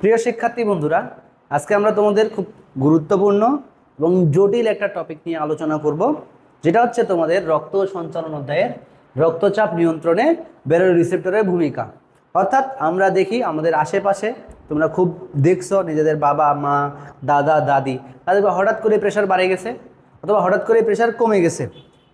প্রিয় শিক্ষার্থী বন্ধুরা, আজকে আমরা তোমাদের খুব গুরুত্বপূর্ণ এবং জটিল একটা টপিক নিয়ে আলোচনা করব, যেটা হচ্ছে তোমাদের রক্ত সঞ্চালন অধ্যায়ের রক্তচাপ নিয়ন্ত্রণে ব্যারোর রিসেপ্টরের ভূমিকা। অর্থাৎ আমরা দেখি আমাদের আশেপাশে, তোমরা খুব দেখছো নিজেদের বাবা মা দাদা দাদি, তাদের হঠাৎ করে প্রেশার বাড়ে গেছে অথবা হঠাৎ করে প্রেশার কমে গেছে।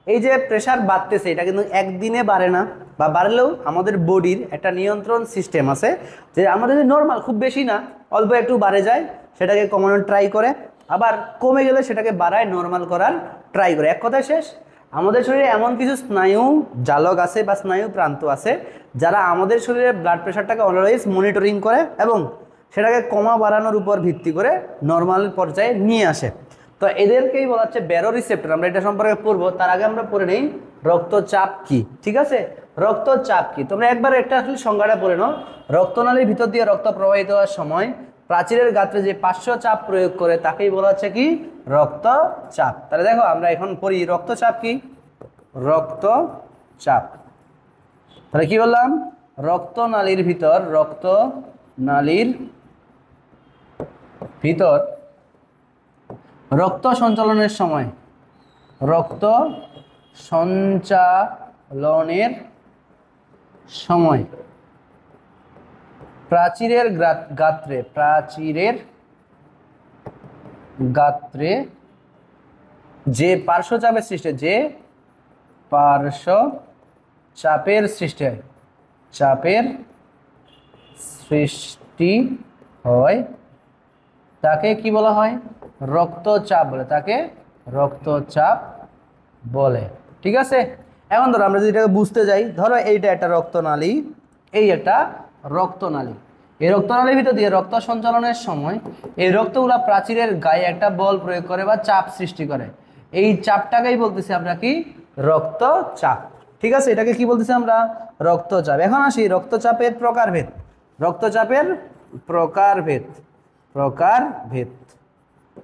এই যে প্রেশার বাড়তেছে, এটা কিন্তু একদিনে বাড়ে না, বা বাড়লেও আমাদের বডির একটা নিয়ন্ত্রণ সিস্টেম আছে, যে আমাদের নর্মাল খুব বেশি না, অল্প একটু বাড়ে যায়, সেটাকে কমানোর ট্রাই করে, আবার কমে গেলে সেটাকে বাড়ায় নর্মাল করার ট্রাই করে। এক কথায় শেষ, আমাদের শরীরে এমন কিছু স্নায়ু জালক আছে বা স্নায়ু প্রান্ত আছে, যারা আমাদের শরীরে ব্লাড প্রেশারটাকে অলওয়েজ মনিটরিং করে এবং সেটাকে কমা বাড়ানোর উপর ভিত্তি করে নর্মাল পর্যায়ে নিয়ে আসে। তো এদেরকেই বলা হচ্ছে ব্যারো রিসেপ্টর। আমরা এটা সম্পর্কে পড়বো, তার আগে আমরা পড়ে নেই রক্তচাপ কি। ঠিক আছে, রক্তচাপ কি তোমরা একবার একটা আসলে সংজ্ঞাটা পড়ে নাও। রক্তনালীর ভিতর দিয়ে রক্ত প্রবাহিত হওয়ার সময় প্রাচীরের গাত্রে যে পার্শ্ব চাপ প্রয়োগ করে তাকেই বলা হচ্ছে কি রক্তচাপ। তাহলে দেখো আমরা এখন পড়ি রক্তচাপ কি। রক্তচাপ, তাহলে কি বললাম, রক্তনালীর ভিতর রক্ত সঞ্চালনের সময় প্রাচীরের গাত্রে যে পার্শ্ব চাপের সৃষ্টি হয় তাকে কি বলা হয়, রক্তচাপ বলে। ঠিক আছে, এখন ধরো আমরা যদি এটাকে বুঝতে যাই, ধরো এইটা একটা রক্তনালী, এই একটা রক্তনালী। এই রক্তনালীর ভিতর দিয়ে রক্ত সঞ্চালনের সময় এই রক্তগুলা প্রাচীরের গায়ে একটা বল প্রয়োগ করে বা চাপ সৃষ্টি করে। এই চাপটাকেই বলতেছি আমরা কি রক্তচাপ। ঠিক আছে, এটাকে কি বলতেছি আমরা রক্তচাপ। এখন আসি রক্তচাপের প্রকারভেদ।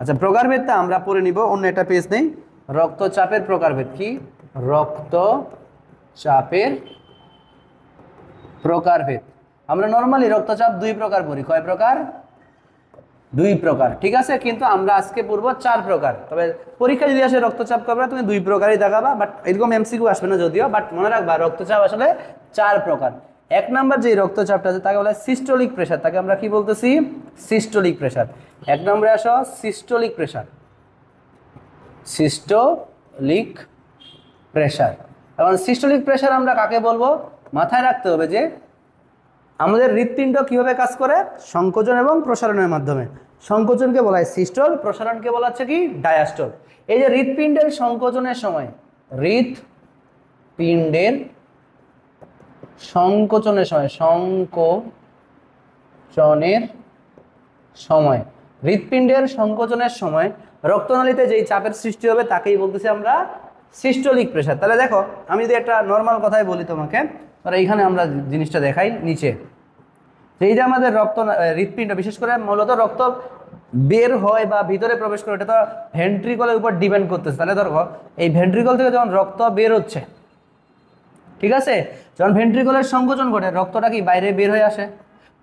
আচ্ছা, প্রকারভেদটা আমরা পড়ে নিব, অন্য একটা পেজ নেই। রক্তচাপের প্রকারভেদ কি, রক্তচাপের প্রকারভেদ। আমরা নরমালি রক্তচাপ দুই প্রকার পড়ি। কয় প্রকার? দুই প্রকার। ঠিক আছে, কিন্তু আমরা আজকে পড়বো 4 প্রকার। তবে পরীক্ষা যদি আসে রক্তচাপ করবে তুমি 2 প্রকারই দেখাবা, বাট এরকম এমসিকিউ আসবে না যদিও, বাট মনে রাখবা রক্তচাপ আসলে 4 প্রকার। 1 নাম্বার যে রক্তচাপটা আছে তাকে বলা হয় সিস্টোলিক প্রেশার। তাকে আমরা কি বলতেছি, সিস্টোলিক প্রেশার। 1 নম্বরে আসো সিস্টোলিক প্রেশার। এখন সিস্টোলিক প্রেশার আমরা কাকে বলবো, মাথায় রাখতে হবে যে আমাদের হৃৎপিণ্ড কিভাবে কাজ করে, সংকোচন এবং প্রসারণের মাধ্যমে। সংকোচনকে বলা হয় সিস্টোল, প্রসারণকে বলা হচ্ছে কি ডায়াস্টোল। এই যে হৃৎপিণ্ডের সংকোচনের সময় রক্তনালীতে যেই চাপের সৃষ্টি হবে তাকেই বলতেছি আমরা সিস্টোলিক প্রেশার। তাহলে দেখো, আমি যদি একটা নর্মাল কথাই বলি তোমাকে, তাহলে এইখানে আমরা জিনিসটা দেখাই নিচে, এই যে আমাদের হৃৎপিণ্ড বিশেষ করে মূলত রক্ত বের হয় বা ভিতরে প্রবেশ করে, এটা তো ভেন্ট্রিকলের উপর ডিপেন্ড করতেছে। তাহলে ধরো এই ভেন্ট্রিকল থেকে যখন রক্ত বের হচ্ছে, ঠিক আছে, যখন ভেন্ট্রিকলের সংকোচন ঘটে রক্তটা কি বাইরে বের হয়ে আসে,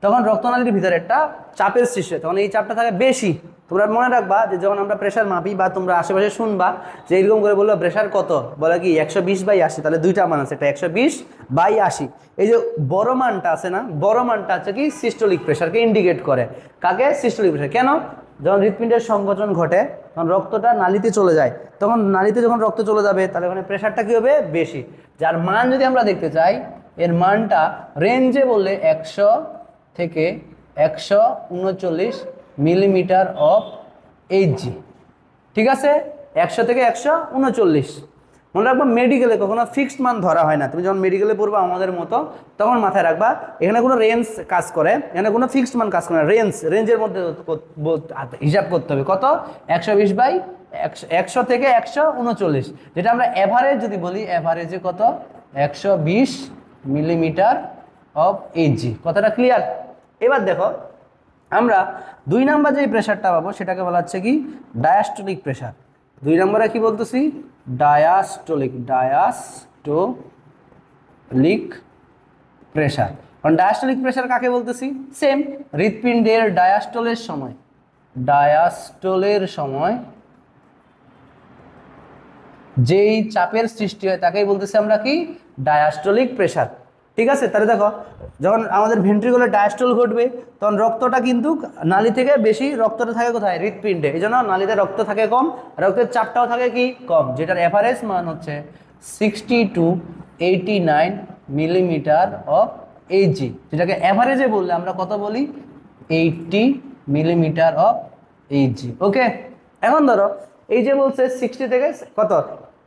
তখন রক্তনালীর ভিতরে একটা চাপের সৃষ্টি হয়, তখন এই চাপটা থাকে বেশি। তোমরা মনে রাখবা যে যখন আমরা প্রেশার মাপি বা তোমরা আশেপাশে শুনবা যে এরকম করে বললো প্রেশার কত, বলে কি 120/80। তাহলে দুইটা মান আছে, একটা 120/80। এই যে বড় মানটা আছে না, বড় মানটা হচ্ছে কি সিস্টোলিক প্রেশারকে ইন্ডিকেট করে। কাকে? Systolic pressure. কেন? যখন হৃৎপিণ্ডের সংকোচন ঘটে তখন রক্তটা নালীতে চলে যায়, তখন নালীতে যখন রক্ত চলে যাবে তাহলে ওখানে প্রেশারটা কী হবে, বেশি। যার মান যদি আমরা দেখতে চাই, এর মানটা রেঞ্জে বললে 100 থেকে 139 মিলিমিটার অফ এইচজি। ঠিক আছে, 100 থেকে 139। মনে রাখবা মেডিকেলে কখনো ফিক্সড মান ধরা হয় না। তুমি যখন মেডিকেলে পড়বা আমাদের মতো, তখন মাথায় রাখবা এখানে কোনো রেঞ্জ কাজ করে, এখানে কোনো ফিক্সড মান কাজ করে না। রেঞ্জের মধ্যে হিসাব করতে হবে। কত? 100 থেকে 139, যেটা আমরা অ্যাভারেজ যদি বলি, অ্যাভারেজে কত, 120 মিলিমিটার অফ এইচজি। কথাটা ক্লিয়ার? এবার দেখো, আমরা 2 নাম্বার যে প্রেশারটা পাবো সেটাকে বলা হচ্ছে কি ডায়াস্টোলিক প্রেশার। 2 নম্বরে কি বলতেছি, ডায়াস্টোলিক প্রেশার। কারণ ডায়াস্টলিক প্রেসার কাকে বলতেছি, সেম হৃৎপিণ্ডের ডায়াস্টলের সময় যেই চাপের সৃষ্টি হয় তাকেই বলতেছি আমরা কি, ডায়াস্টলিক প্রেসার। ঠিক আছে, তাহলে দেখো যখন আমাদের ভেন্ট্রিকুলার ডায়াস্টল ঘটবে তখন রক্তটা কিন্তু নালী থেকে বেশি, রক্তটা থাকে কোথায়, হৃৎপিণ্ডে, এই জন্য নালীতে রক্ত থাকে কম, রক্তের চাপটাও থাকে কি কম, যেটার এভারেজ মান হচ্ছে 60 to 89 মিলিমিটার অফ এইচজি, যেটাকে অ্যাভারেজে বললে আমরা কত বলি, 80 মিলিমিটার অফ এইচজি। ওকে, এখন ধরো এই যে বলছে 60 থেকে কত,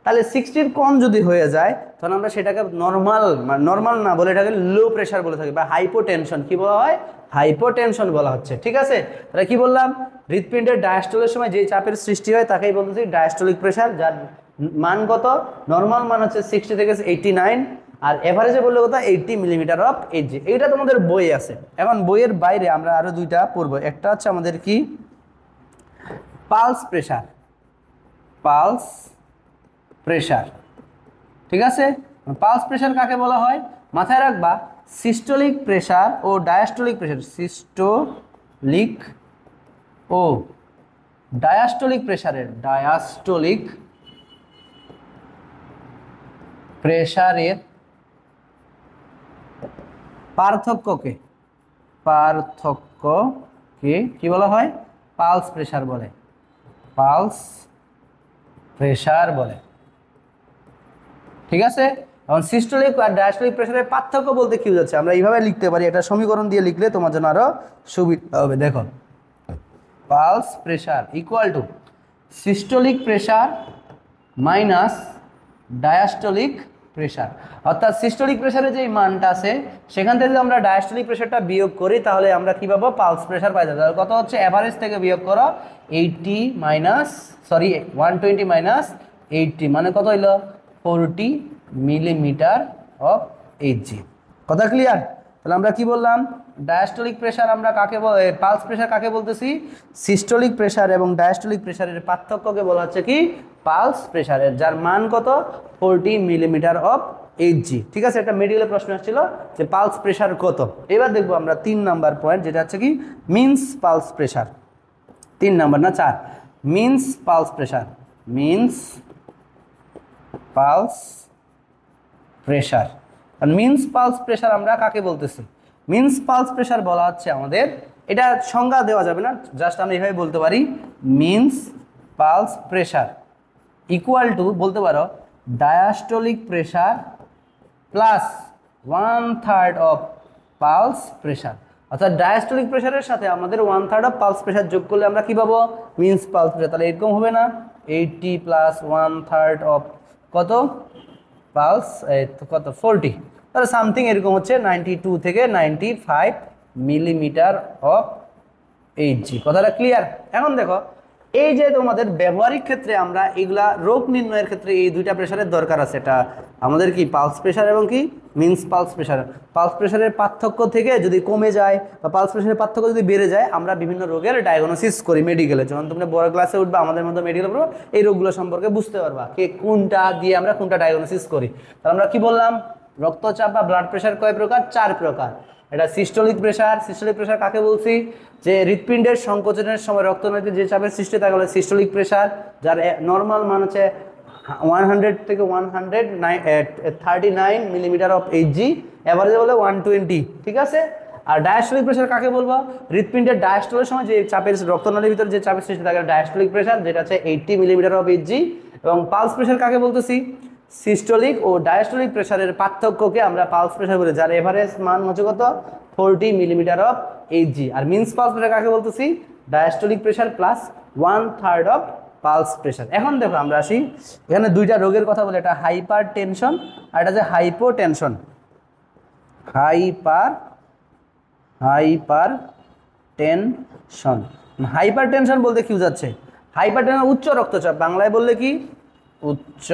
তাহলে 60-র কম যদি হয়ে যায় তখন আমরা সেটাকে নর্মাল না বলে এটাকে লো প্রেশার বলে থাকি বা হাইপোটেনশন। কি বলা হয়, হাইপোটেনশন বলা হচ্ছে। ঠিক আছে, তাহলে কি বললাম, হৃৎপিণ্ডের ডায়াস্টলের সময় যে চাপের সৃষ্টি হয় তাকেই বলতেছি ডায়াস্টলিক প্রেশার, যার মান কত, নর্মাল মান হচ্ছে 60 থেকে 89, আর এভারেজে বললে কত, 80 মিলিমিটার অফ এইচজি। এইটা তোমাদের বই আছে। এখন বইয়ের বাইরে আমরা আরো দুইটা পড়বো, একটা হচ্ছে আমাদের কি, পালস প্রেশার, ঠিক আছে। পালস প্রেশার কাকে বলা হয়, মাথায় রাখবা, সিস্টোলিক প্রেশার ও ডায়াস্টোলিক প্রেশার, সিস্টোলিক ও ডায়াস্টোলিক প্রেশারের পার্থক্যকে কি বলা হয়, পালস প্রেশার বলে। ঠিক আছে, এখন সিস্টোলিক আর ডায়াস্টোলিক প্রেশারের পার্থক্য বলতে কি বোঝাচ্ছে, আমরা এইভাবে লিখতে পারি, এটা সমীকরণ দিয়ে লিখলে তোমার জন্য আরো সুবিধা হবে। দেখো, pulse pressure equal to systolic pressure minus diastolic pressure, অর্থাৎ সিস্টোলিক প্রেশারের যে মানটা আছে সেখান থেকে যদি আমরা ডায়াস্টোলিক প্রেশারটা বিয়োগ করি তাহলে আমরা কি পাবো, পালস প্রেশার পাই যাবো। কত হচ্ছে, এভারেজ থেকে বিয়োগ করো 120 মাইনাস 80 মানে কত হইলো, 40 মিলিমিটার অফ এইচজি। কথা ক্লিয়ার? তাহলে আমরা কি বললাম, ডায়াস্টোলিক প্রেশার আমরা কাকে, পালস প্রেশার কাকে বলতেছি, সিস্টোলিক প্রেশার এবং ডায়াস্টোলিক প্রেশারের পার্থক্যকে বলা হচ্ছে কি, পালস প্রেশারের, যার মান কত, 40 মিলিমিটার অফ এইচজি। ঠিক আছে, এটা মেডিকেলের প্রশ্ন আসছিল যে পালস প্রেশার কত। এবার দেখবো আমরা 3 নাম্বার পয়েন্ট, যেটা হচ্ছে কি, মিনস পালস প্রেশার। 3 নাম্বার না 4, মিনস পালস প্রেশার, আর মিনস পালস প্রেশার আমরা কাকে বলতেছি, মিনস পালস প্রেশার বলা হচ্ছে আমাদের, এটা সংজ্ঞা দেওয়া যাবে না, জাস্ট আমি এইভাবে বলতে পারি, means pulse pressure equal to বলতে পারো diastolic pressure plus 1/3 of pulse pressure, অর্থাৎ ডায়াস্টোলিক প্রেশারের সাথে আমাদের 1/3 অফ পালস প্রেশার যোগ করলে আমরা কি পাবো, মিনস পালস প্রেশার। তাহলে এরকম হবে না, 80 প্লাস 1/3 অফ কত, পালস কত, 40, তাহলে সামথিং এরকম হচ্ছে 92 থেকে 95 মিলিমিটার অফ এইচজি। কথাটা ক্লিয়ার? এখন দেখো, এই যে তোমাদের ব্যবহারিক ক্ষেত্রে আমরা এগুলা রোগ নির্ণয়ের ক্ষেত্রে এই দুইটা প্রেশারের দরকার আছে, এটা আমাদের কি, পালস প্রেশার এবং কি, মিনস পালস প্রেশার। পালস প্রেশারের পার্থক্য থেকে যদি কমে যায় বা পালস প্রেশারের পার্থক্য যদি বেড়ে যায়, আমরা বিভিন্ন রোগের ডায়াগনোসিস করি মেডিকেলে। যখন তোমরা বড় ক্লাসে উঠবা, আমাদের মতো মেডিকেল পড়বো, এই রোগগুলো সম্পর্কে বুঝতে পারবা কে কোনটা দিয়ে আমরা কোনটা ডায়াগনোসিস করি। তাহলে আমরা কি বললাম, রক্তচাপ বা ব্লাড প্রেশার কয় প্রকার, 4 প্রকার। এটা সিস্টোলিক প্রেশার কাকে বলছি, যে হৃৎপিণ্ডের সংকোচনের সময় রক্তনালীতে যে চাপের সৃষ্টি তাকে বলে সিস্টোলিক প্রেশার, যার নর্মাল মান হচ্ছে 100 থেকে 139 মিলিমিটার অফ এইচজি, এভারেজে বলে 120। ঠিক আছে, আর ডায়াস্টোলিক প্রেশার কাকে বলবো, হৃৎপিণ্ডের ডায়াস্টলের সময় যে চাপের, রক্তনালীর ভিতরে যে চাপের সৃষ্টি তাকে ডায়াস্টোলিক প্রেশার, যেটা হচ্ছে 80 মিলিমিটার অফ এইচজি। এবং পালস প্রেশার কাকে বলতেছি, সিস্টোলিক ও ডায়াস্টোলিক প্রেশারের পার্থক্যকে আমরা পালস প্রেশার বলি, যার এভারেজ মান হচ্ছে কত, 40 মিলিমিটার অফ এইচজি। আর মিনস পালস প্রেশার কাকে বলতেছি, diastolic pressure plus 1/3 of pulse pressure. এখন দেখো আমরা আসি, এখানে দুইটা রোগের কথা বলে, এটা হাইপার টেনশন আর এটা যে হাইপোটেনশন। হাইপার টেনশন বলতে কি বোঝাচ্ছে, হাইপার টেনশন উচ্চ রক্তচাপ, বাংলায় বললে কি, উচ্চ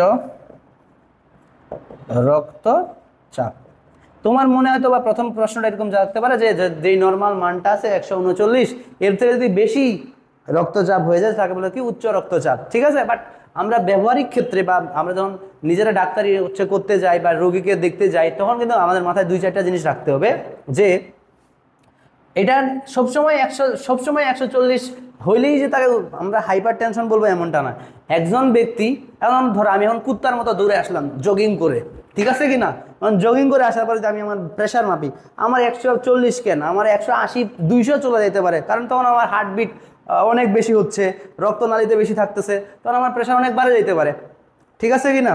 রক্তচাপ। তোমার মনে হয়তো বা প্রথম প্রশ্নটা এরকম থাকতে পারে যে যেই নর্মাল মানটা আছে 139, এর থেকে যদি বেশি রক্তচাপ হয়ে যায় তাকে বলে কি, উচ্চ রক্তচাপ। ঠিক আছে, বাট আমরা ব্যবহারিক ক্ষেত্রে বা আমরা যখন নিজেরা ডাক্তারি হচ্ছে করতে যাই বা রোগীকে দেখতে যাই, তখন কিন্তু আমাদের মাথায় 2-4টা জিনিস রাখতে হবে যে এটা সবসময় 140 হইলেই যে তাকে আমরা হাইপার টেনশন বলবো এমনটা না। একজন ব্যক্তি, এখন ধরো আমি এখন কুত্তার মতো দৌড়ে আসলাম জগিং করে, ঠিক আছে কি না? জগিং করে আসার পরে আমি আমার প্রেশার মাপি, আমার 140 কেন, আমার 180 200 চলে যেতে পারে, কারণ তখন আমার হার্টবিট অনেক বেশি হচ্ছে, রক্তনালীতে বেশি থাকতেছে, তখন আমার প্রেশার অনেক বাড়ে যেতে পারে, ঠিক আছে কি না?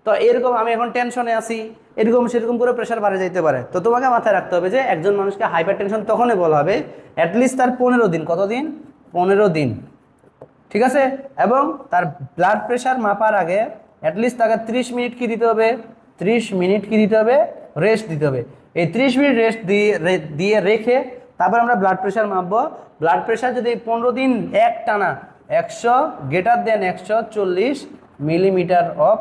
তো এরকম আমি এখন টেনশনে আছি, এরকম সেরকম করে প্রেশার বাড়ে যেতে পারে। তো তোমাকে মাথায় রাখতে হবে যে একজন মানুষকে হাইপার টেনশন তখনই বলা হবে অ্যাটলিস্ট তার 15 দিন, কতদিন? 15 দিন, ঠিক আছে? এবং তার ব্লাড প্রেশার মাপার আগে অ্যাটলিস্ট তাকে 30 মিনিট কি দিতে হবে? 30 মিনিট কি দিতে হবে? রেস্ট দিতে হবে। এই 30 মিনিট রেস্ট দিয়ে রেখে তারপর আমরা ব্লাড প্রেশার মাপবো। ব্লাড প্রেশার যদি 15 দিন এক টানা 140 মিলিমিটার অফ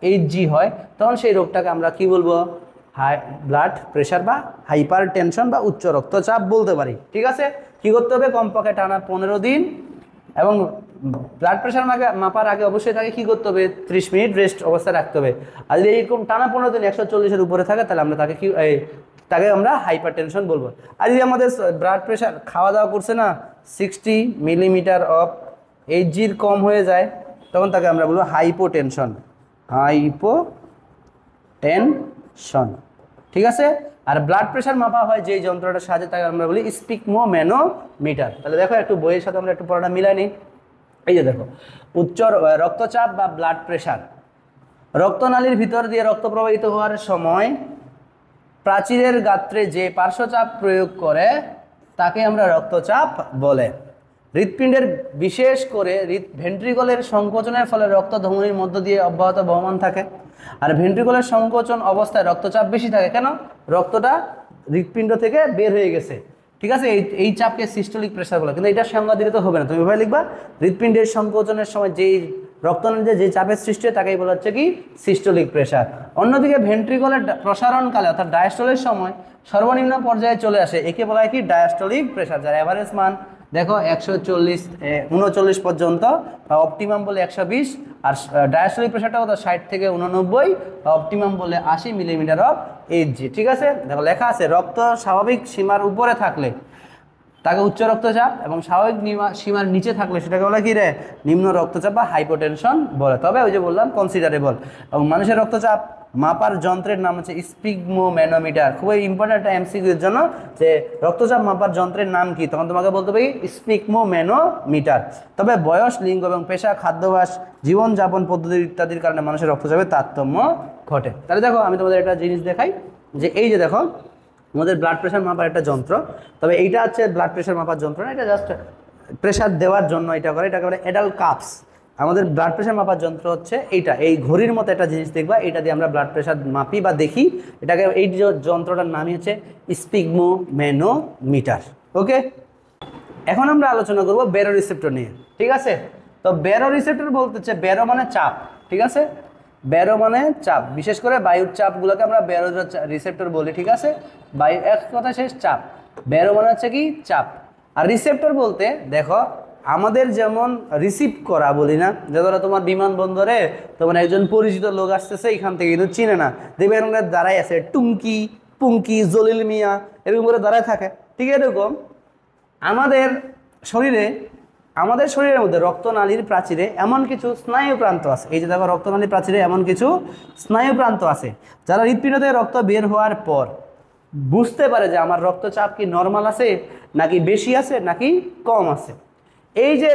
এইচজি হয়, তখন সেই রোগটাকে আমরা কি বলবো? হাই ব্লাড প্রেশার বা হাইপার টেনশন বা উচ্চ রক্তচাপ বলতে পারি, ঠিক আছে? কি করতে হবে? কমপক্ষে টানা 15 দিন, এবং ব্লাড প্রেশার মাপার আগে অবশ্যই তাকে কী করতে হবে? 30 মিনিট রেস্ট অবস্থায় রাখতে হবে। আর যদি এরকম টানা 15 দিন 140-এর উপরে থাকে, তাহলে আমরা তাকে আমরা হাইপার টেনশন বলবো। আর যদি আমাদের ব্লাড প্রেশার খাওয়া দাওয়া করছে না 60 মিলিমিটার অফ এইচজির কম হয়ে যায়, তখন তাকে আমরা বলবো হাইপোটেনশন, হাইপোটেনশন, ঠিক আছে? আর ব্লাড প্রেশার মাপা হয় যেই যন্ত্রটার সাহায্যে, তাকে আমরা বলি স্পিগমোম্যানোমিটার। তাহলে দেখো একটু বইয়ের সাথে আমরা একটু পড়াটা মিলাই নিই। এই যে দেখো, উচ্চ রক্তচাপ বা ব্লাড প্রেশার, রক্তনালীর ভিতর দিয়ে রক্ত প্রবাহিত হওয়ার সময় প্রাচীরের গাত্রে যে পার্শ্বচাপ প্রয়োগ করে তাকে আমরা রক্তচাপ বলে। হৃৎপিণ্ডের বিশেষ করে ভেন্ট্রিকলের সংকোচনের ফলে রক্ত ধমনির মধ্য দিয়ে অব্যাহত বহমান থাকে। আর ভেন্ট্রিকলের সংকোচন অবস্থায় রক্তচাপ বেশি থাকে, কেন? রক্তটা হৃৎপিণ্ড থেকে বের হয়ে গেছে, ঠিক আছে? এই চাপকে সিস্টোলিক প্রেশার বলে, কিন্তু এটা সংজ্ঞা দিলে তো হবে না, তুমি এভাবে লিখবা হৃৎপিণ্ডের সংকোচনের সময় যেই রক্তনালীতে যে চাপের সৃষ্টি হয় তাকেই বলা হচ্ছে কি? Systolic pressure. অন্যদিকে ভেন্ট্রিকলের প্রসারণকালে অর্থাৎ ডায়াস্টলের সময় সর্বনিম্ন পর্যায়ে চলে আসে, একে বলা হয় কি? ডায়াস্টলিক প্রেশার, যার অ্যাভারেজ মান দেখো 139 পর্যন্ত, বা অপটিমাম বলে 120, আর ডায়াস্টলিক প্রেশারটা কত? 60 থেকে 89, অপটিমাম বলে 80 মিলিমিটার অফ এইচজি, ঠিক আছে? দেখো লেখা আছে রক্ত স্বাভাবিক সীমার উপরে থাকলে তাকে উচ্চ রক্তচাপ, এবং স্বাভাবিক সীমার নিচে থাকলে সেটাকে বলে কি রে? নিম্ন রক্তচাপ বা হাইপোটেনশন বলে। তবে ওই যে বললাম কনসিডারেবল। এবং মানুষের রক্তচাপ মাপার যন্ত্রের নাম হচ্ছে স্পিগমোম্যানোমিটার। খুবই ইম্পর্টেন্ট একটা এমসিকিউর জন্য, যে রক্তচাপ মাপার যন্ত্রের নাম কি, তখন তোমাকে বলতে হবে স্পিগমোম্যানোমিটার। তবে বয়স, লিঙ্গ এবং পেশা, খাদ্যাভ্যাস, জীবনযাপন পদ্ধতি ইত্যাদির কারণে মানুষের রক্তচাপে তারতম্য ঘটে। তাহলে দেখো আমি তোমাদের একটা জিনিস দেখাই, যে এই যে দেখো আমাদের ব্লাড প্রেশার মাপার একটা যন্ত্র, তবে এইটা হচ্ছে ব্লাড প্রেশার মাপার যন্ত্র না, এটা জাস্ট প্রেশার দেওয়ার জন্য এটা করে, এটাকে বলে অ্যাডাল কাপস। আমাদের ব্লাড প্রেশার মাপার যন্ত্র হচ্ছে এইটা, এই ঘড়ির মতো একটা জিনিস দেখবা, এটা দিয়ে আমরা ব্লাড প্রেশার মাপি বা দেখি। এটাকে এই যন্ত্রটার নামই হচ্ছে স্পিগমোম্যানোমিটার। ওকে, এখন আমরা আলোচনা করব ব্যারো রিসেপ্টর নিয়ে, ঠিক আছে? তো ব্যারো রিসেপ্টর বলতে হচ্ছে, ব্যারো মানে চাপ, ঠিক আছে? ব্যারো মানে চাপ, বিশেষ করে বায়ুর চাপগুলোকে আমরা ব্যারো রিসেপ্টর বলি, ঠিক আছে? বায়ু এক কথা শেষ, চাপ। ব্যারো মানে হচ্ছে কি? চাপ। আর রিসেপ্টর বলতে দেখো, আমাদের যেমন রিসিভ করা বলি না, যে ধরো তোমার বিমানবন্দরে তোমার একজন পরিচিত লোক আসতেছে, এখান থেকে কিন্তু চিনে না, দেখবে এরকম দাঁড়াই আছে, টুঙ্কি পুঙ্কি জলিল মিয়া এরকম করে দাঁড়ায় থাকে, ঠিক এরকম আমাদের শরীরের মধ্যে রক্তনালীর প্রাচীরে এমন কিছু স্নায়ু প্রান্ত আছে। এই যে দেখো, রক্তনালীর প্রাচীরে এমন কিছু স্নায়ু প্রান্ত আছে, যারা হৃৎপিণ্ড থেকে রক্ত বের হওয়ার পর বুঝতে পারে যে আমার রক্তচাপ কি নর্মাল আছে, নাকি বেশি আছে, নাকি কম আছে। এই যে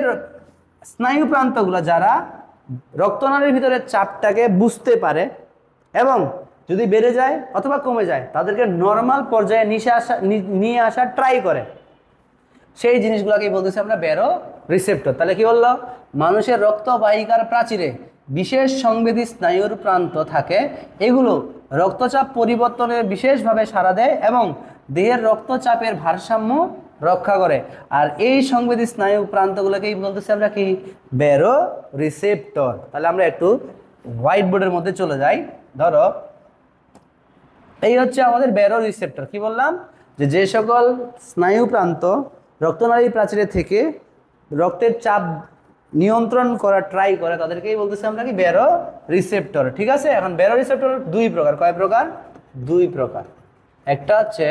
স্নায়ু প্রান্তগুলো যারা রক্তনালীর ভিতরে চাপটাকে বুঝতে পারে এবং যদি বেড়ে যায় অথবা কমে যায়, তাদেরকে নর্মাল পর্যায়ে নিয়ে আসা ট্রাই করে, সেই জিনিসগুলোকেই বলতেছি আমরা ব্যারো রিসেপ্টর। তাহলে কি বললো? মানুষের রক্তবাহিকার প্রাচীরে বিশেষ সংবেদী স্নায়ুর প্রান্ত থাকে, এগুলো রক্তচাপ পরিবর্তনে বিশেষভাবে সাড়া দেয় এবং দেহের রক্তচাপের ভারসাম্য রক্ষা করে। আর এই সংবেদী স্নায়ু প্রান্তগুলোকেই বলতেছি আমরা কি? Barrow receptor. তাহলে আমরা একটু হোয়াইট বোর্ডের মধ্যে চলে যাই। ধরো এই হচ্ছে আমাদের ব্যারো রিসেপ্টর। কি বললাম? যে সকল স্নায়ু প্রান্ত রক্তনালী প্রাচীরে থেকে রক্তের চাপ নিয়ন্ত্রণ করা ট্রাই করে তাদেরকেই বলতেছি আমরা কি ব্যারো রিসেপ্টর। ঠিক আছে, এখন ব্যারো রিসেপ্টর দুই প্রকার। কয় প্রকার? দুই প্রকার। একটা হচ্ছে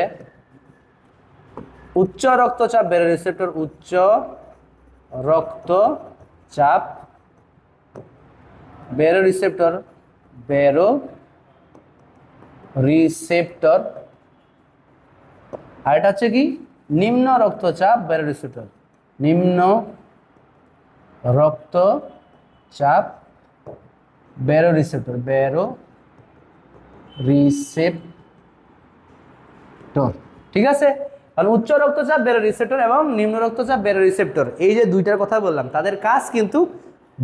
উচ্চ রক্তচাপ ব্যারো রিসেপ্টর, উচ্চ রক্তচাপ ব্যারো রিসেপ্টর, ব্যারো রিসেপ্টর। আর এটা হচ্ছে কি নিম্ন রক্তচাপ ব্যারো রিসেপ্টর, নিম্ন রক্তচাপ ব্যারো রিসেপ্টর, ব্যারো রিসেপ্টর। ঠিক আছে, কারণ উচ্চ রক্তচাপ ব্যারো রিসেপ্টর এবং নিম্ন রক্তচাপ ব্যারো রিসেপ্টর, এই যে দুইটার কথা বললাম, তাদের কাজ কিন্তু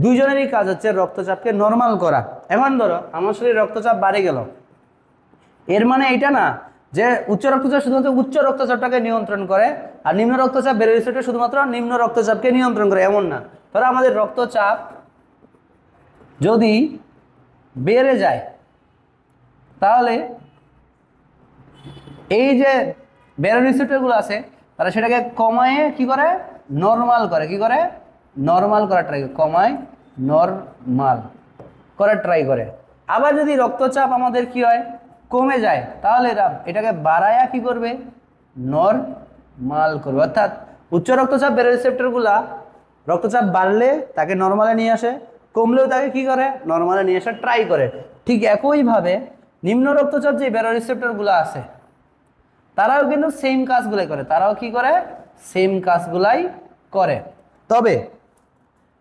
দুইজনেরই কাজ হচ্ছে রক্তচাপকে নর্মাল করা। এখন ধরো আমার শরীরে রক্তচাপ বাড়ে গেল, এর মানে এটা না যে উচ্চ রক্তচাপ শুধুমাত্র উচ্চ রক্তচাপটাকে নিয়ন্ত্রণ করে আর নিম্ন রক্তচাপ ব্যারো রিসেপ্টর শুধুমাত্র নিম্ন রক্তচাপকে নিয়ন্ত্রণ করে, এমন না। ধরো আমাদের রক্তচাপ যদি বেড়ে যায় তাহলে এই যে ব্যারো রিসেপ্টরগুলো আছে তারা সেটাকে কমায় কি করে? নর্মাল করে। কি করে? নর্মাল করার ট্রাই করে, কমায় নর্মাল করার ট্রাই করে। আবার যদি রক্তচাপ আমাদের কি হয়? কমে যায়, তাহলে এটাকে বাড়ায়া কি করবে? নর্মাল করবে। অর্থাৎ উচ্চ রক্তচাপ ব্যারো রিসেপ্টরগুলা রক্তচাপ বাড়লে তাকে নর্মালে নিয়ে আসে, কমলেও তাকে কি করে? নর্মালে নিয়ে আসার ট্রাই করে। ঠিক একইভাবে নিম্ন রক্তচাপ যে ব্যারো রিসেপ্টরগুলো আছে তারাও কিন্তু সেম কাজগুলাই করে, তারাও কি করে? সেম কাজগুলাই করে। তবে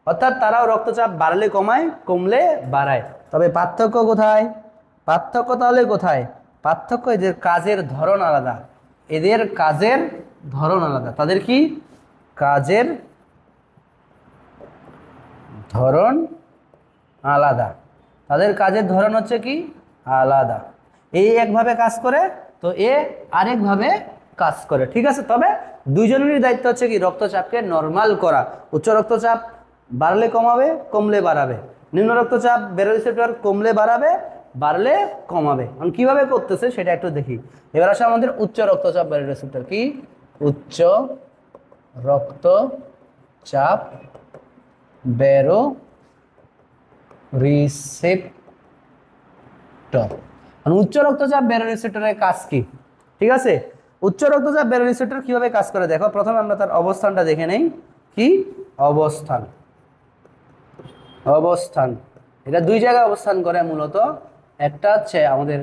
অর্থাৎ তারাও রক্তচাপ বাড়লে কমায়, কমলে বাড়ায়। তবে পার্থক্য কোথায়? পার্থক্য তাহলে কোথায়? পার্থক্য এদের কাজের ধরন আলাদা, এদের কাজের ধরন আলাদা। তাদের কি কাজের ধরন আলাদা, তাদের কাজের ধরন হচ্ছে কি আলাদা। এই একভাবে কাজ করে তো এ আরেকভাবে কাজ করে। ঠিক আছে, তবে দুইজনেরই দায়িত্ব হচ্ছে কি রক্তচাপকে নর্মাল করা। উচ্চ রক্তচাপ বাড়লে কমাবে, কমলে বাড়াবে। নিম্ন রক্তচাপ ব্যারো রিসেপ্টর কমলে বাড়াবে, বাড়লে কমাবে। এখন কিভাবে করতেছে সেটা একটু দেখি। এবার আসে আমাদের উচ্চ রক্তচাপ ব্যারো রিসেপ্টর। কি? উচ্চ রক্তচাপ ব্যারো রিসেপ্টর। উচ্চ রক্তচাপ ব্যারো রিসেপ্টরের কাজ কি? ঠিক আছে, উচ্চ রক্তচাপ ব্যারো রিসেপ্টর কিভাবে কাজ করে দেখো। প্রথমে আমরা তার অবস্থানটা দেখে নেই। কি অবস্থান? অবস্থান এটা দুই জায়গায় অবস্থান করে মূলত। একটা হচ্ছে আমাদের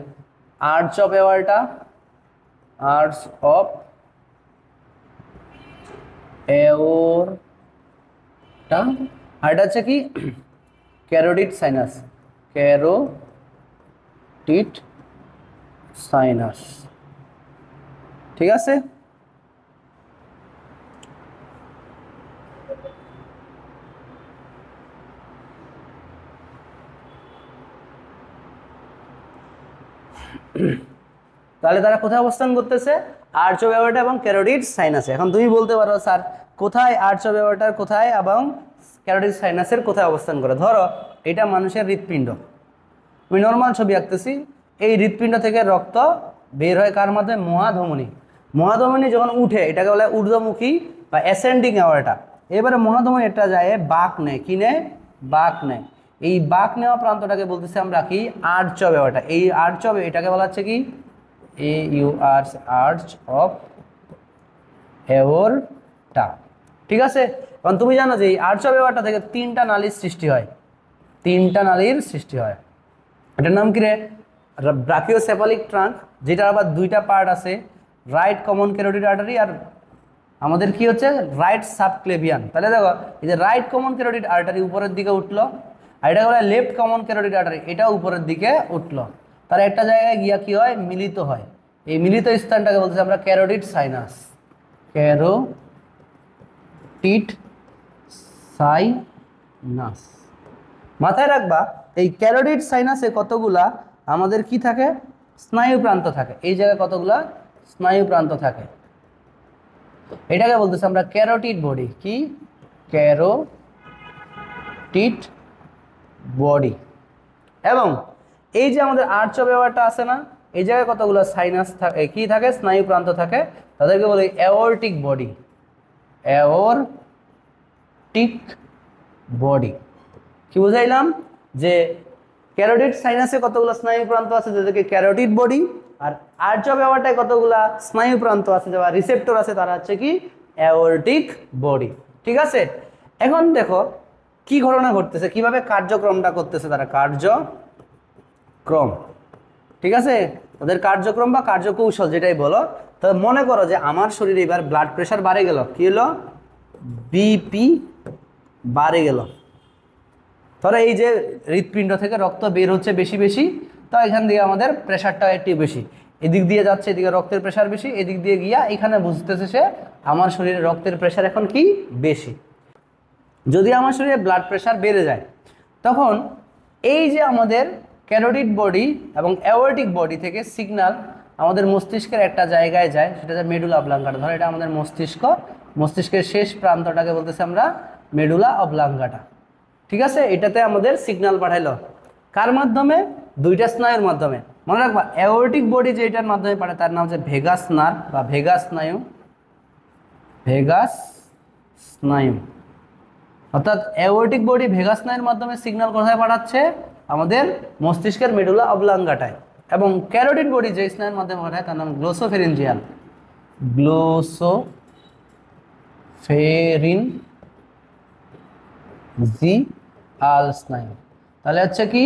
arch of aorta, arch of aorta, আর এটা হচ্ছে কি ক্যারোটিড সাইনাস, ক্যারোটিড সাইনাস। ঠিক আছে, তাহলে তারা কোথায় অবস্থান করতেছে? আর্চ অফ অ্যাওর্টা এবং ক্যারোটিড সাইনাসে। এখন তুমি বলতে পারো স্যার কোথায় আর্চ অফ অ্যাওর্টার কোথায় এবং ক্যারোটিড সাইনাসের কোথায় অবস্থান করে? ধরো এটা মানুষের হৃৎপিণ্ড, আমি নর্মাল ছবি আঁকতেছি। এই হৃৎপিণ্ড থেকে রক্ত বের হয় কার মাধ্যমে? মহাধমনী। মহাধমনী যখন উঠে এটাকে বলে ঊর্ধ্বমুখী বা অ্যাসেন্ডিং অ্যাওর্টা। এবারে মহাধমনী এটা যায় বাঁক নেয়, কি নেয়? বাঁক নেয়। এই বাঁক নেওয়া প্রান্তটাকে বলতেছি আমরা কি আর্চ অফ অ্যাওর্টা। এই আর্চ অফ এটাকে বলা হচ্ছে কি আর্চ অফ অ্যাওর্টা। ঠিক আছে, কারণ তুমি জানো যে এই আর্চ অফ অ্যাওর্টা থেকে তিনটা নালীর সৃষ্টি হয়, তিনটা নালীর সৃষ্টি হয়। এটার নাম কি রে? ব্রাকিওসেফালিক ট্রাঙ্ক, যেটার আবার দুইটা পার্ট আছে, রাইট কমন ক্যারোটিড আর্টারি আর আমাদের কি হচ্ছে রাইট সাবক্লেভিয়ান। তাহলে দেখো এই যে রাইট কমন ক্যারোটিড আর্টারি উপরের দিকে উঠলো, আর এটা বলে লেফট কমন ক্যারোটিড আর্টারি, এটা উপরের দিকে উঠলো। তার একটা জায়গায় গিয়া কি হয়? মিলিত হয়। এই মিলিত স্থানটাকে বলতেছি আমরা ক্যারোটিড সাইনাস, ক্যারোটিড সাইনাস। মাথায় রাখবা এই ক্যারোটিড সাইনাসে কতগুলা আমাদের কি থাকে? স্নায়ু প্রান্ত থাকে। এই জায়গায় কতগুলা স্নায়ু প্রান্ত থাকে, এটাকে বলতেছি আমরা ক্যারোটিড বডি। কি? Carotid body. এবং এই যে আমাদের আর্চ অফ অ্যাওর্টা আছে না, এই জায়গায় কতগুলো সাইনাস থাকে, কি থাকে? স্নায়ু প্রান্ত থাকে, তাদেরকে বলে অ্যাওর্টিক বডি, অ্যাওর্টিক বডি। কি বুঝাইলাম যে ক্যারোটিড সাইনাসে কতগুলো স্নায়ু প্রান্ত আছে যাদেরকে ক্যারোটিড বডি, আর আর্চ অফ অ্যাওর্টায় কতগুলা স্নায়ু প্রান্ত আছে যারা রিসেপ্টর আছে তারা হচ্ছে কি অ্যাওর্টিক বডি। ঠিক আছে, এখন দেখো কি ঘটনা ঘটতেছে, কিভাবে কার্যক্রমটা করতেছে তারা, কার্যক্রম। ঠিক আছে, ওদের কার্যক্রম বা কার্যকৌশল যেটাই বলো। তো মনে করো যে আমার শরীরে এবার ব্লাড প্রেশার বাড়ে গেল, কি হলো, বিপি বাড়ে গেল। তাহলে এই যে হৃৎপিণ্ড থেকে রক্ত বের হচ্ছে বেশি বেশি, তো এখান দিয়ে আমাদের প্রেশারটা একটু বেশি, এদিক দিয়ে যাচ্ছে, এদিকে রক্তের প্রেশার বেশি, এদিক দিয়ে গিয়া এখানে বুঝতেছে সে আমার শরীরে রক্তের প্রেশার এখন কি বেশি। যদি আমার শরীরে ব্লাড প্রেশার বেড়ে যায় তখন এই যে আমাদের ক্যারোটিড বডি এবং অ্যাওর্টিক বডি থেকে সিগন্যাল আমাদের মস্তিষ্কের একটা জায়গায় যায়, সেটা হচ্ছে মেডুলা অবলাঙ্গাটা। ধরো এটা আমাদের মস্তিষ্ক, মস্তিষ্কের শেষ প্রান্তটাকে বলতেছে আমরা মেডুলা অবলাঙ্গাটা। ঠিক আছে, এটাতে আমাদের সিগন্যাল পাঠাইলো কার মাধ্যমে, দুইটা স্নায়ুর মাধ্যমে। মনে রাখবা অ্যাওর্টিক বডি যেটার মাধ্যমে পাঠায় তার নাম হচ্ছে ভেগাস নার্ভ বা ভেগাস স্নায়ু, ভেগাস স্নায়ু। অর্থাৎ অ্যাওর্টিক বডি ভেগাস স্নায়ুর মাধ্যমে সিগন্যাল কোথায় পাঠাচ্ছে, আমাদের মস্তিষ্কের মেডুলা অবলাঙ্গাটায়। এবং ক্যারোটিড বডি যে স্নায়ুর মাধ্যমে পাঠায় তার নাম গ্লোসোফেরিঞ্জিয়াল, গ্লোসোফেরিঞ্জিয়াল স্নায়ু। তাহলে হচ্ছে কি